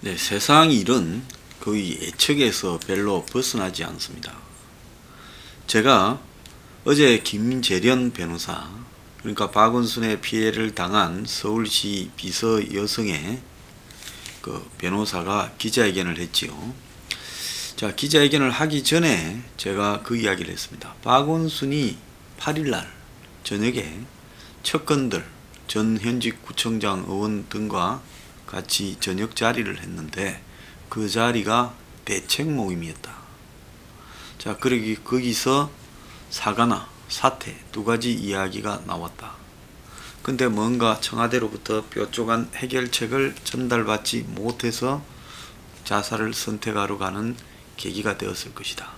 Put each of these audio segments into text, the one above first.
네, 세상 일은 거의 예측에서 별로 벗어나지 않습니다. 제가 어제 김재련 변호사, 그러니까 박원순의 피해를 당한 서울시 비서 여성의 그 변호사가 기자회견을 했지요. 자, 기자회견을 하기 전에 제가 그 이야기를 했습니다. 박원순이 8일날 저녁에 측근들, 전 현직 구청장 의원 등과 같이 저녁 자리를 했는데 그 자리가 대책 모임이었다. 자, 그러기 거기서 사과나 사퇴 두 가지 이야기가 나왔다. 근데 뭔가 청와대로부터 뾰족한 해결책을 전달받지 못해서 자살을 선택하러 가는 계기가 되었을 것이다.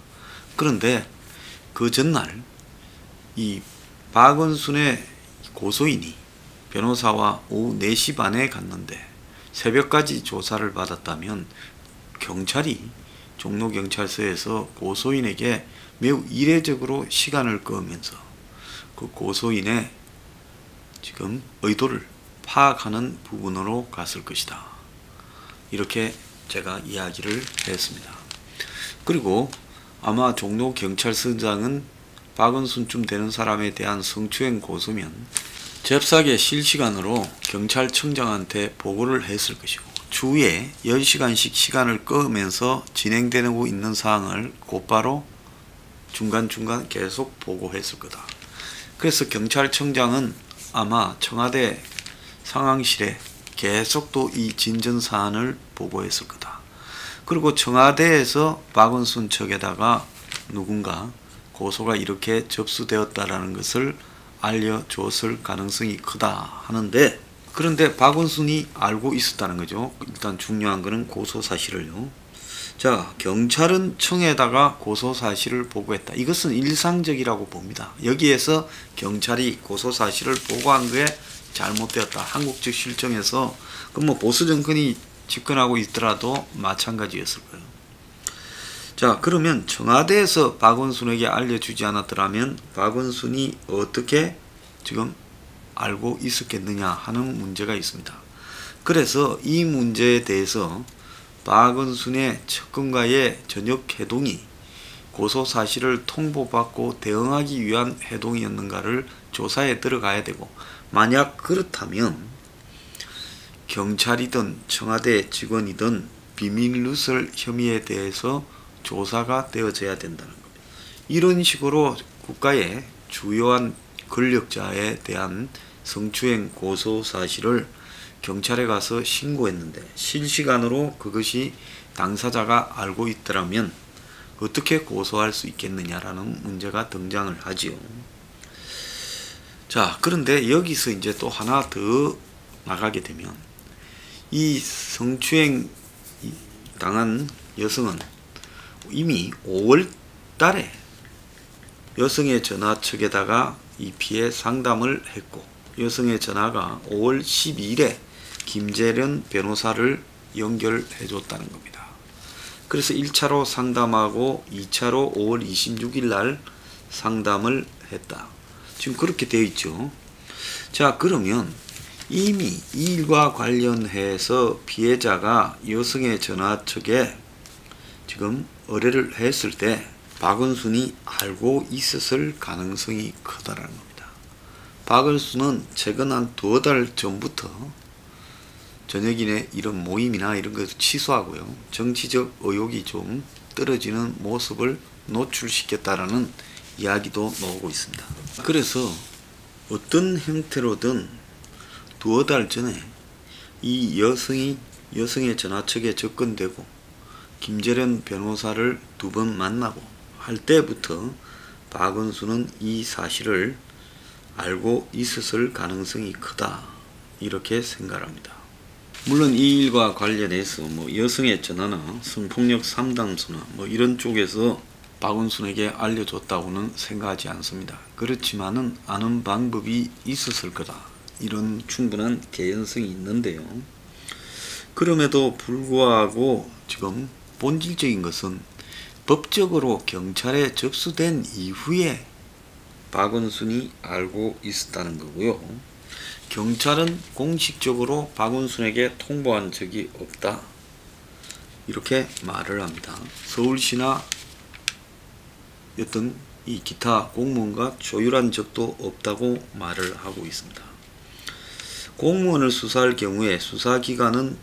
그런데 그 전날 이 박원순의 고소인이 변호사와 오후 4시 반에 갔는데 새벽까지 조사를 받았다면 경찰이 종로경찰서에서 고소인에게 매우 이례적으로 시간을 끄면서 그 고소인의 지금 의도를 파악하는 부분으로 갔을 것이다. 이렇게 제가 이야기를 했습니다. 그리고 아마 종로경찰서장은 박원순쯤 되는 사람에 대한 성추행 고소면 잽싸게 실시간으로 경찰청장한테 보고를 했을 것이고 주에 10시간씩 시간을 끄면서 진행되고 있는 사항을 곧바로 중간중간 계속 보고했을 거다. 그래서 경찰청장은 아마 청와대 상황실에 계속 또 이 진전사안을 보고했을 거다. 그리고 청와대에서 박원순 측에다가 누군가 고소가 이렇게 접수되었다라는 것을 알려줬을 가능성이 크다 하는데, 그런데 박원순이 알고 있었다는 거죠. 일단 중요한 거는 고소 사실을요. 자, 경찰은 청에다가 고소 사실을 보고했다. 이것은 일상적이라고 봅니다. 여기에서 경찰이 고소 사실을 보고한 게 잘못되었다. 한국적 실정에서 그 뭐 보수 정권이 집권하고 있더라도 마찬가지였을 거예요. 자, 그러면 청와대에서 박원순에게 알려주지 않았더라면 박원순이 어떻게 지금 알고 있었겠느냐 하는 문제가 있습니다. 그래서 이 문제에 대해서 박원순의 측근과의 저녁 회동이 고소사실을 통보받고 대응하기 위한 회동이었는가를 조사에 들어가야 되고, 만약 그렇다면 경찰이든 청와대 직원이든 비밀 누설 혐의에 대해서 조사가 되어져야 된다는 겁니다. 이런 식으로 국가의 주요한 권력자에 대한 성추행 고소 사실을 경찰에 가서 신고했는데 실시간으로 그것이 당사자가 알고 있더라면 어떻게 고소할 수 있겠느냐라는 문제가 등장을 하지요. 자, 그런데 여기서 이제 또 하나 더 나가게 되면 이 성추행 당한 여성은 이미 5월 달에 여성의 전화 측에다가 이 피해 상담을 했고, 여성의 전화가 5월 12일에 김재련 변호사를 연결해 줬다는 겁니다. 그래서 1차로 상담하고 2차로 5월 26일 날 상담을 했다. 지금 그렇게 되어 있죠. 자, 그러면 이미 이 일과 관련해서 피해자가 여성의 전화 측에 지금 의뢰를 했을 때 박원순이 알고 있었을 가능성이 크다라는 겁니다. 박원순은 최근 한 2달 전부터 저녁이네 이런 모임이나 이런 것을 취소하고요, 정치적 의욕이 좀 떨어지는 모습을 노출시켰다라는 이야기도 나오고 있습니다. 그래서 어떤 형태로든 2달 전에 이 여성의 전화 측에 접근되고 김재련 변호사를 2번 만나고 할 때부터 박원순은 이 사실을 알고 있었을 가능성이 크다, 이렇게 생각합니다. 물론 이 일과 관련해서 뭐 여성의 전화나 성폭력 상담소나 뭐 이런 쪽에서 박원순에게 알려줬다고는 생각하지 않습니다. 그렇지만은 아는 방법이 있었을 거다, 이런 충분한 개연성이 있는데요. 그럼에도 불구하고 지금 본질적인 것은 법적으로 경찰에 접수된 이후에 박원순이 알고 있었다는 거고요. 경찰은 공식적으로 박원순에게 통보한 적이 없다, 이렇게 말을 합니다. 서울시나 어떤 이 기타 공무원과 조율한 적도 없다고 말을 하고 있습니다. 공무원을 수사할 경우에 수사기관은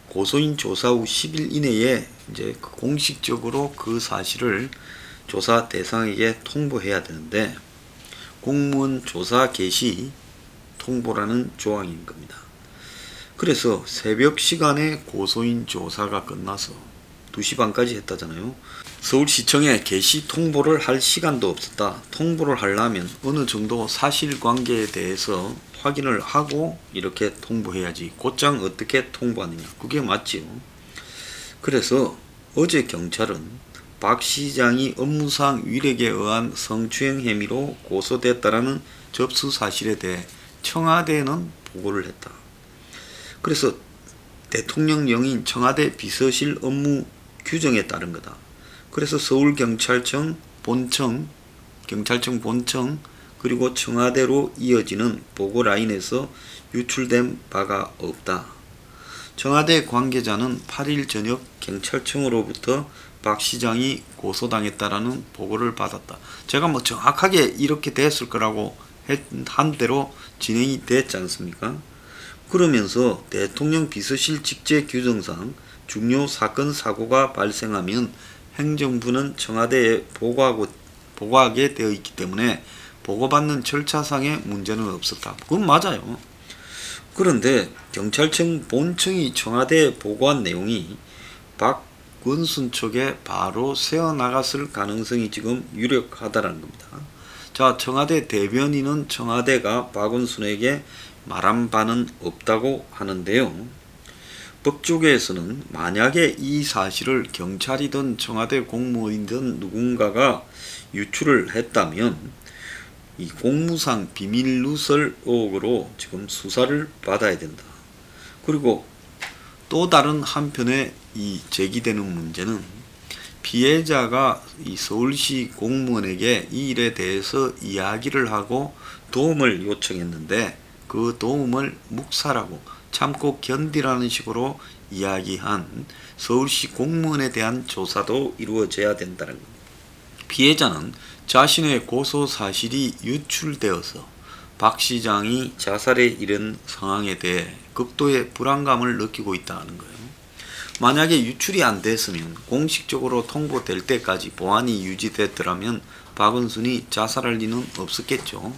고소인 조사 후 10일 이내에 이제 공식적으로 그 사실을 조사 대상에게 통보해야 되는데, 공무원 조사 개시 통보라는 조항인 겁니다. 그래서 새벽 시간에 고소인 조사가 끝나서 2시 반까지 했다잖아요. 서울시청에 개시 통보를 할 시간도 없었다. 통보를 하려면 어느 정도 사실관계에 대해서 확인을 하고 이렇게 통보해야지 곧장 어떻게 통보하느냐, 그게 맞지요. 그래서 어제 경찰은 박 시장이 업무상 위력에 의한 성추행 혐의로 고소됐다라는 접수 사실에 대해 청와대에는 보고를 했다. 그래서 대통령령인 청와대 비서실 업무 규정에 따른 거다. 그래서 서울경찰청 본청, 경찰청 본청, 그리고 청와대로 이어지는 보고 라인에서 유출된 바가 없다. 청와대 관계자는 8일 저녁 경찰청으로부터 박 시장이 고소당했다라는 보고를 받았다. 제가 뭐 정확하게 이렇게 됐을 거라고 한 대로 진행이 됐지 않습니까? 그러면서 대통령 비서실 직제 규정상 중요 사건 사고가 발생하면 행정부는 청와대에 보고하게 되어 있기 때문에 보고받는 절차상의 문제는 없었다. 그건 맞아요. 그런데 경찰청 본청이 청와대에 보고한 내용이 박원순 쪽에 바로 새어나갔을 가능성이 지금 유력하다는 겁니다. 자, 청와대 대변인은 청와대가 박원순에게 말한 바는 없다고 하는데요. 법조계에서는 만약에 이 사실을 경찰이든 청와대 공무원이든 누군가가 유출을 했다면 이 공무상 비밀 누설 의혹으로 지금 수사를 받아야 된다. 그리고 또 다른 한편에 이 제기되는 문제는 피해자가 이 서울시 공무원에게 이 일에 대해서 이야기를 하고 도움을 요청했는데 그 도움을 묵살하고 참고 견디라는 식으로 이야기한 서울시 공무원에 대한 조사도 이루어져야 된다는 겁니다. 피해자는 자신의 고소 사실이 유출되어서 박 시장이 자살에 이른 상황에 대해 극도의 불안감을 느끼고 있다는 거예요. 만약에 유출이 안 됐으면 공식적으로 통보될 때까지 보안이 유지됐더라면 박원순이 자살할 리는 없었겠죠.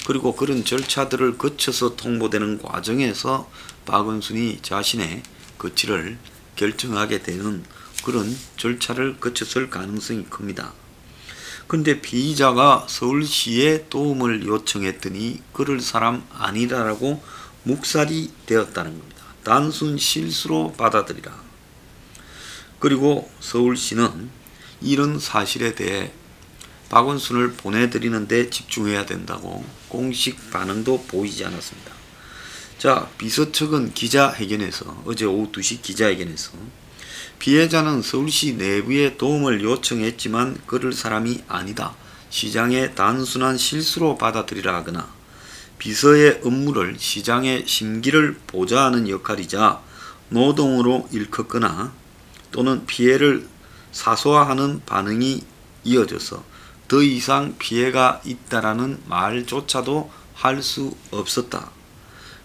그리고 그런 절차들을 거쳐서 통보되는 과정에서 박원순이 자신의 거취를 결정하게 되는 그런 절차를 거쳤을 가능성이 큽니다. 그런데 피의자가 서울시에 도움을 요청했더니 그럴 사람 아니다라고 묵살이 되었다는 겁니다. 단순 실수로 받아들이라. 그리고 서울시는 이런 사실에 대해 박원순을 보내드리는 데 집중해야 된다고 공식 반응도 보이지 않았습니다. 자, 비서측은 기자회견에서 어제 오후 2시 기자회견에서 피해자는 서울시 내부에 도움을 요청했지만 그럴 사람이 아니다. 시장의 단순한 실수로 받아들이라 하거나 비서의 업무를 시장의 심기를 보좌하는 역할이자 노동으로 일컫거나 또는 피해를 사소화하는 반응이 이어져서 더 이상 피해가 있다라는 말조차도 할 수 없었다.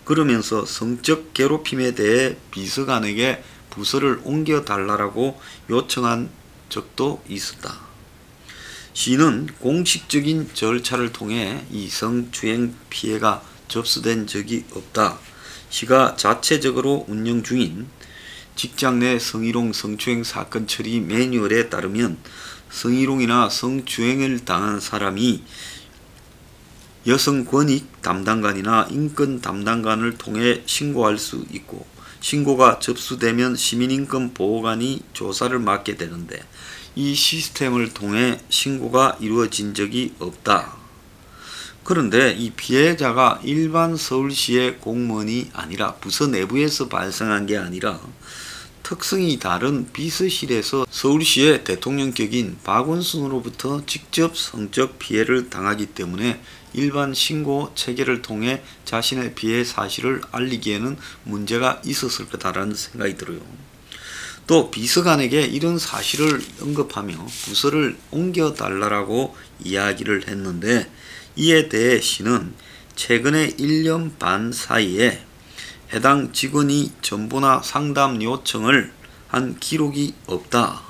그러면서 성적 괴롭힘에 대해 비서관에게 부서를 옮겨달라고 요청한 적도 있었다. 시는 공식적인 절차를 통해 이 성추행 피해가 접수된 적이 없다. 시가 자체적으로 운영 중인 직장 내 성희롱 성추행 사건 처리 매뉴얼에 따르면 성희롱이나 성추행을 당한 사람이 여성 권익 담당관이나 인권 담당관을 통해 신고할 수 있고 신고가 접수되면 시민인권보호관이 조사를 맡게 되는데 이 시스템을 통해 신고가 이루어진 적이 없다. 그런데 이 피해자가 일반 서울시의 공무원이 아니라 부서 내부에서 발생한 게 아니라 특성이 다른 비서실에서 서울시의 대통령격인 박원순으로부터 직접 성적 피해를 당하기 때문에 일반 신고 체계를 통해 자신의 피해 사실을 알리기에는 문제가 있었을 거다라는 생각이 들어요. 또 비서관에게 이런 사실을 언급하며 부서를 옮겨달라고 이야기를 했는데 이에 대해 시는 최근에 1년 반 사이에 해당 직원이 전보나 상담 요청을 한 기록이 없다.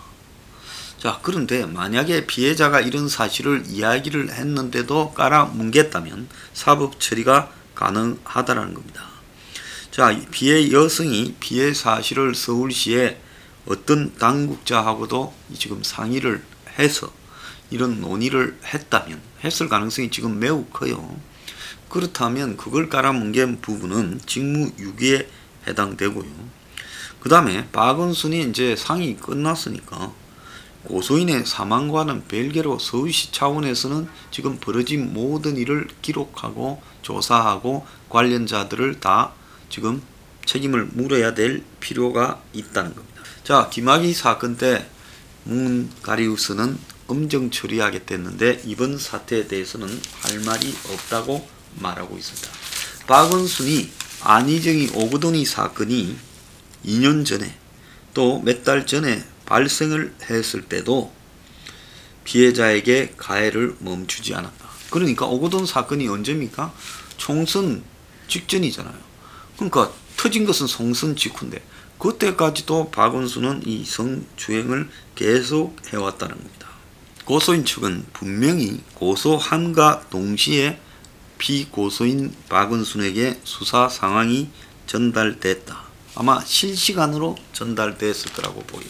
자, 그런데 만약에 피해자가 이런 사실을 이야기를 했는데도 깔아뭉갰다면 사법 처리가 가능하다는 겁니다. 자, 피해 여성이 피해 사실을 서울시에 어떤 당국자하고도 지금 상의를 해서 이런 논의를 했을 가능성이 지금 매우 커요. 그렇다면 그걸 깔아뭉갠 부분은 직무유기에 해당되고요. 그 다음에 박원순이 이제 상이 끝났으니까 고소인의 사망과는 별개로 서울시 차원에서는 지금 벌어진 모든 일을 기록하고 조사하고 관련자들을 다 지금 책임을 물어야 될 필요가 있다는 겁니다. 자, 김학의 사건 때 문가리우스는 엄정 처리하겠다는데 이번 사태에 대해서는 할 말이 없다고 말하고 있습니다. 박원순이 안희정이 오거돈이 사건이 2년 전에 또 몇 달 전에 발생을 했을 때도 피해자에게 가해를 멈추지 않았다. 그러니까 오거돈 사건이 언제입니까? 총선 직전이잖아요. 그러니까 터진 것은 총선 직후인데 그때까지도 박원순은 이 성추행을 계속 해왔다는 겁니다. 고소인 측은 분명히 고소함과 동시에 피고소인 박원순에게 수사 상황이 전달됐다. 아마 실시간으로 전달됐을 거라고 보여요.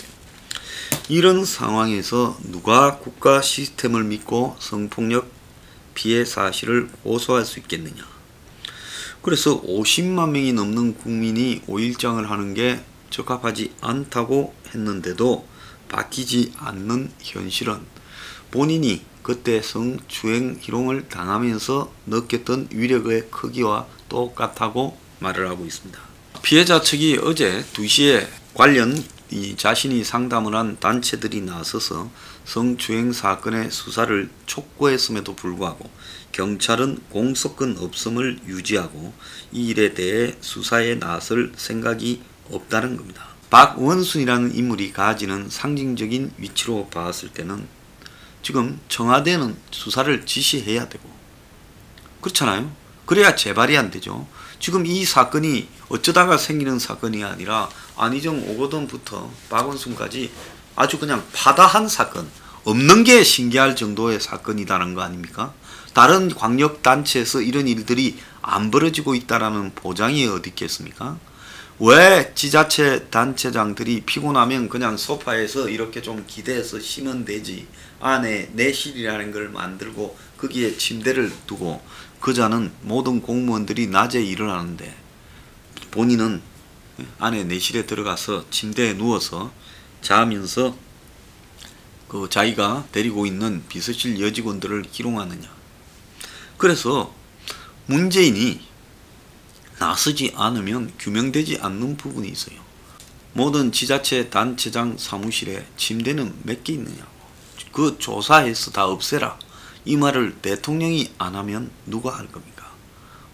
이런 상황에서 누가 국가 시스템을 믿고 성폭력 피해 사실을 고소할 수 있겠느냐. 그래서 50만 명이 넘는 국민이 5일장을 하는 게 적합하지 않다고 했는데도 바뀌지 않는 현실은 본인이 그때 성추행 희롱을 당하면서 느꼈던 위력의 크기와 똑같다고 말을 하고 있습니다. 피해자 측이 어제 2시에 관련 자신이 상담을 한 단체들이 나서서 성추행 사건의 수사를 촉구했음에도 불구하고 경찰은 공소권 없음을 유지하고 이 일에 대해 수사에 나설 생각이 없다는 겁니다. 박원순이라는 인물이 가지는 상징적인 위치로 봤을 때는 지금 청와대는 수사를 지시해야 되고 그렇잖아요. 그래야 재발이 안 되죠. 지금 이 사건이 어쩌다가 생기는 사건이 아니라 안희정 오거돈부터 박원순까지 아주 그냥 파다한 사건, 없는 게 신기할 정도의 사건이라는 거 아닙니까? 다른 광역단체에서 이런 일들이 안 벌어지고 있다는 보장이 어디 있겠습니까? 왜 지자체 단체장들이 피곤하면 그냥 소파에서 이렇게 좀 기대서 쉬면 되지, 안에 내실이라는 걸 만들고 거기에 침대를 두고 그자는 모든 공무원들이 낮에 일을 하는데 본인은 안에 내실에 들어가서 침대에 누워서 자면서 그 자기가 데리고 있는 비서실 여직원들을 기롱하느냐. 그래서 문재인이 나서지 않으면 규명되지 않는 부분이 있어요. 모든 지자체 단체장 사무실에 침대는 몇 개 있느냐고. 그 조사해서 다 없애라. 이 말을 대통령이 안 하면 누가 할 겁니까?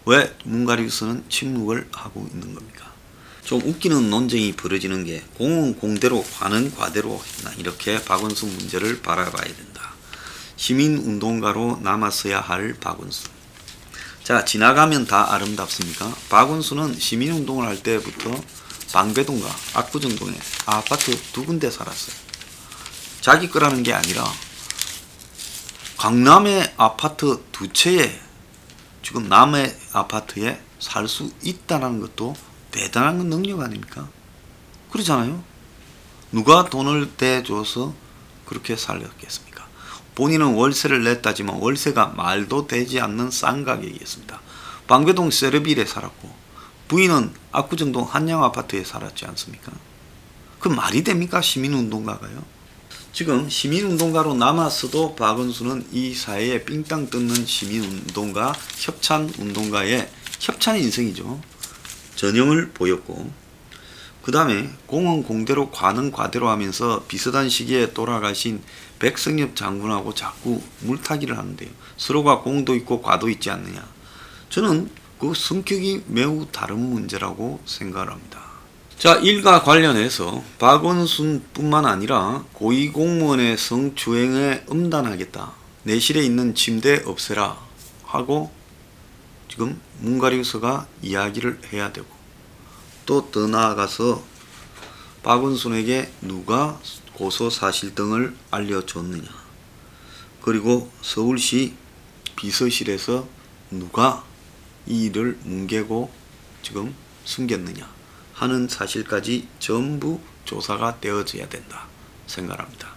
왜 문가리우스는 침묵을 하고 있는 겁니까? 좀 웃기는 논쟁이 벌어지는 게 공은 공대로 과는 과대로 했나, 이렇게 박원순 문제를 바라봐야 된다. 시민운동가로 남았어야 할 박원순. 자, 지나가면 다 아름답습니까? 박원순은 시민운동을 할 때부터 방배동과 압구정동에 아파트 2군데 살았어요. 자기 거라는 게 아니라 강남의 아파트 2채에 지금 남의 아파트에 살 수 있다는 것도 대단한 능력 아닙니까? 그러잖아요. 누가 돈을 대줘서 그렇게 살렸겠습니까? 본인은 월세를 냈다지만 월세가 말도 되지 않는 싼 가격이었습니다. 방배동 세르빌에 살았고 부인은 압구정동 한양아파트에 살았지 않습니까? 그 말이 됩니까? 시민운동가가요. 지금 시민운동가로 남았어도 박원순은 이 사회에 삥땅 뜯는 시민운동가, 협찬운동가의 협찬 인생이죠. 전형을 보였고, 그 다음에 공은 공대로 과는 과대로 하면서 비슷한 시기에 돌아가신 백성엽 장군하고 자꾸 물타기를 하는데요. 서로가 공도 있고 과도 있지 않느냐. 저는 그 성격이 매우 다른 문제라고 생각을 합니다. 자, 일과 관련해서 박원순뿐만 아니라 고위공무원의 성추행에 엄단하겠다. 내실에 있는 침대 없애라 하고 지금 문가리서가 이야기를 해야 되고, 또 더 나아가서 박원순에게 누가 고소사실 등을 알려줬느냐, 그리고 서울시 비서실에서 누가 이 일을 뭉개고 지금 숨겼느냐 하는 사실까지 전부 조사가 되어져야 된다 생각합니다.